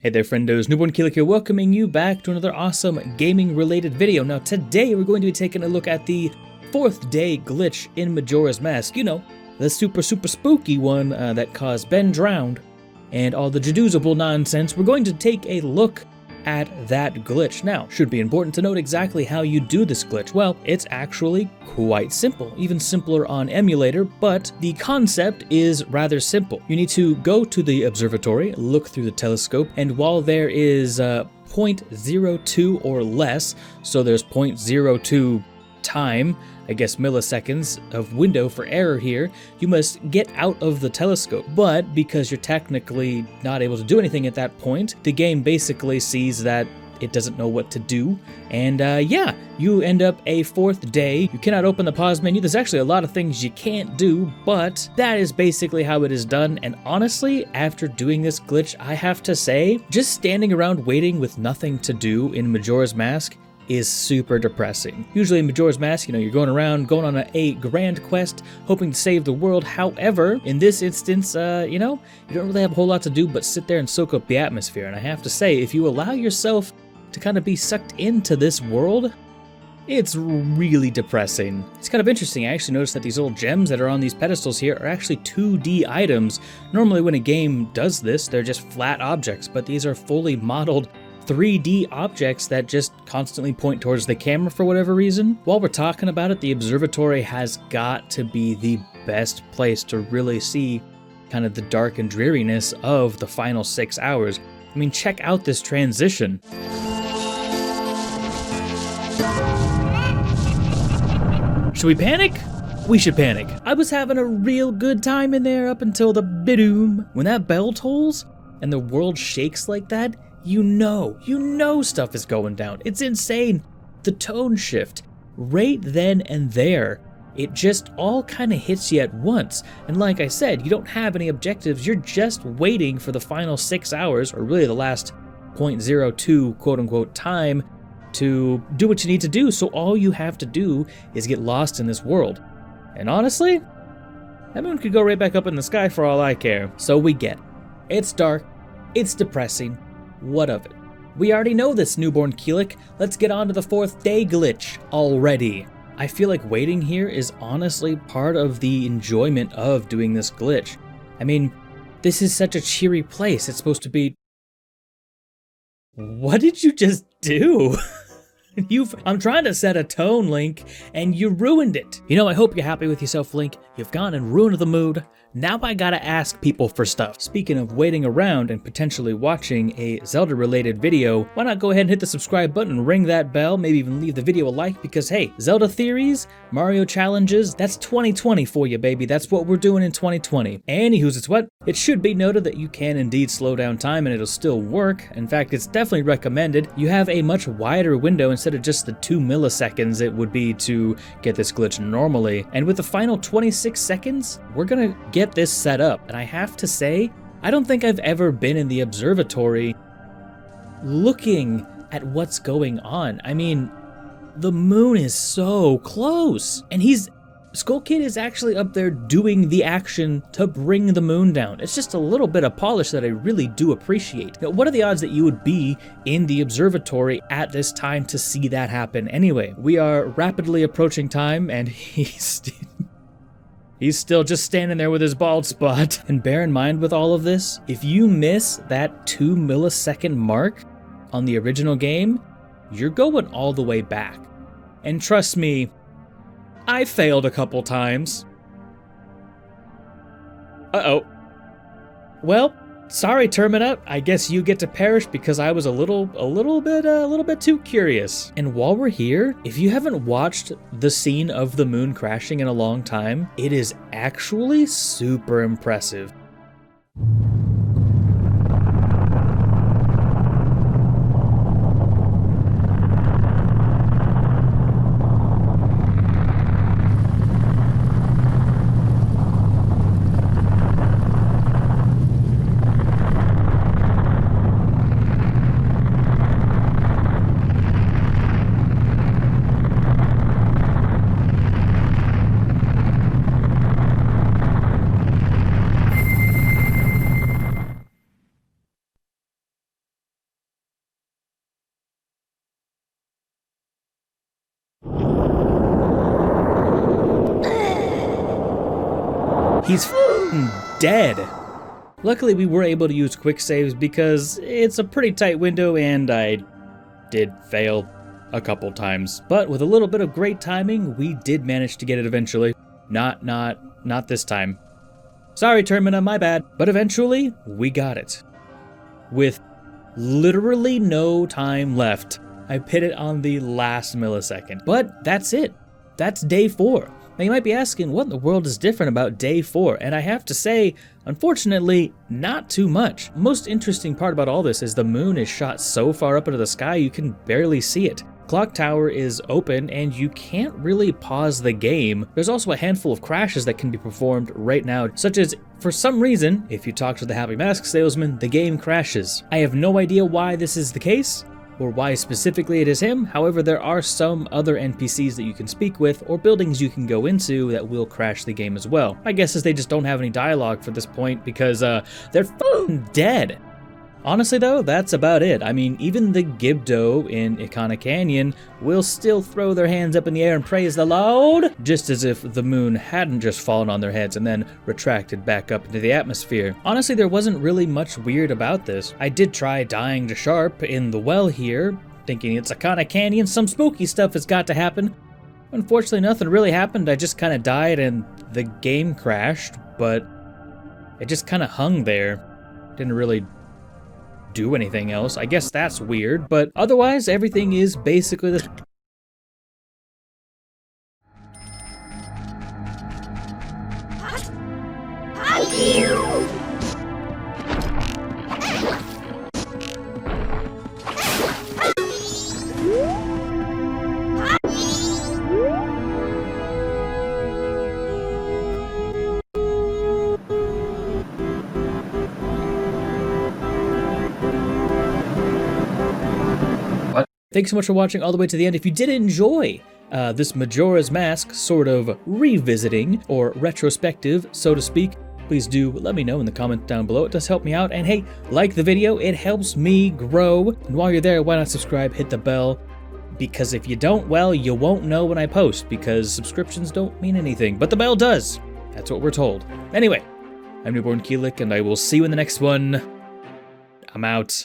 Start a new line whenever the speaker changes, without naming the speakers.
Hey there friendos, Newbornkilik here, welcoming you back to another awesome gaming-related video. Now today we're going to be taking a look at the 4th day glitch in Majora's Mask. You know, the super spooky one that caused Ben drowned and all the Jaduzable nonsense. We're going to take a look at that glitch. Now, should be important to note exactly how you do this glitch. Well, it's actually quite simple, even simpler on emulator, but the concept is rather simple. You need to go to the observatory, look through the telescope, and while there is 0.02 or less, so there's 0.02 time, I guess milliseconds of window for error here, you must get out of the telescope. But because you're technically not able to do anything at that point, the game basically sees that it doesn't know what to do, and yeah, you end up a 4th day. You cannot open the pause menu. There's actually a lot of things you can't do, but that is basically how it is done. And honestly, after doing this glitch, I have to say, just standing around waiting with nothing to do in Majora's Mask is super depressing. Usually in Majora's Mask, you know, you're going around, going on a grand quest, hoping to save the world. However, in this instance, you know, you don't really have a whole lot to do but sit there and soak up the atmosphere. And I have to say, if you allow yourself to kind of be sucked into this world, it's really depressing. It's kind of interesting. I actually noticed that these little gems that are on these pedestals here are actually 2D items. Normally when a game does this, they're just flat objects, but these are fully modeled 3D objects that just constantly point towards the camera for whatever reason. While we're talking about it, the observatory has got to be the best place to really see kind of the dark and dreariness of the final 6 hours. I mean, check out this transition. Should we panic? We should panic. I was having a real good time in there up until the bidoom. When that bell tolls and the world shakes like that, you know stuff is going down. It's insane. The tone shift, right then and there, it just all kind of hits you at once. And like I said, you don't have any objectives. You're just waiting for the final 6 hours, or really the last 0.02 quote-unquote time, to do what you need to do. So all you have to do is get lost in this world. And honestly, that moon could go right back up in the sky for all I care. So we get it. It's dark, it's depressing. What of it? We already know this, Newbornkilik. Let's get on to the 4th day glitch already. I feel like waiting here is honestly part of the enjoyment of doing this glitch. I mean, this is such a cheery place. It's supposed to be... What did you just do? I'm trying to set a tone, Link, and you ruined it. You know, I hope you're happy with yourself, Link. You've gone and ruined the mood. Now I gotta ask people for stuff. Speaking of waiting around and potentially watching a Zelda-related video, why not go ahead and hit the subscribe button, ring that bell, maybe even leave the video a like, because hey, Zelda theories, Mario challenges, that's 2020 for you, baby. That's what we're doing in 2020. Anywho's it's what? It should be noted that you can indeed slow down time and it'll still work. In fact, it's definitely recommended. You have a much wider window instead of just the 2 milliseconds it would be to get this glitch normally. And with the final 26 seconds, we're gonna get this set up. And I have to say, I don't think I've ever been in the observatory looking at what's going on. I mean, the moon is so close, and Skull Kid is actually up there doing the action to bring the moon down. It's just a little bit of polish that I really do appreciate. Now, what are the odds that you would be in the observatory at this time to see that happen? Anyway, we are rapidly approaching time, and he's still just standing there with his bald spot. And bear in mind with all of this, if you miss that 2 millisecond mark on the original game, you're going all the way back. And trust me, I failed a couple times. Uh-oh. Well, sorry, Termina. I guess you get to perish because I was a little bit too curious. And while we're here, if you haven't watched the scene of the moon crashing in a long time, it is actually super impressive. He's dead. Luckily, we were able to use quick saves because it's a pretty tight window and I did fail a couple times. But with a little bit of great timing, we did manage to get it eventually. Not this time. Sorry, Termina, my bad. But eventually, we got it. With literally no time left, I hit it on the last millisecond. But that's it. That's day 4. Now you might be asking, what in the world is different about day 4? And I have to say, unfortunately, not too much. Most interesting part about all this is the moon is shot so far up into the sky you can barely see it. Clock Tower is open and you can't really pause the game. There's also a handful of crashes that can be performed right now, such as, for some reason, if you talk to the Happy Mask salesman, the game crashes. I have no idea why this is the case, or why specifically it is him. However, there are some other NPCs that you can speak with or buildings you can go into that will crash the game as well. My guess is they just don't have any dialogue for this point because they're f***ing dead. Honestly though, that's about it. I mean, even the Gibdo in Ikana Canyon will still throw their hands up in the air and praise the Lord, just as if the moon hadn't just fallen on their heads and then retracted back up into the atmosphere. Honestly, there wasn't really much weird about this. I did try dying to Sharp in the well here, thinking it's Ikana Canyon, some spooky stuff has got to happen. Unfortunately, nothing really happened. I just kind of died and the game crashed, but it just kind of hung there. Didn't really do anything else. I guess that's weird, but otherwise everything is basically the Thanks so much for watching all the way to the end. If you did enjoy this Majora's Mask sort of revisiting or retrospective, so to speak, please do let me know in the comment down below. It does help me out. And hey, like the video, it helps me grow. And while you're there, why not subscribe, hit the bell? Because if you don't, well, you won't know when I post because subscriptions don't mean anything, but the bell does. That's what we're told. Anyway, I'm Newbornkilik and I will see you in the next one. I'm out.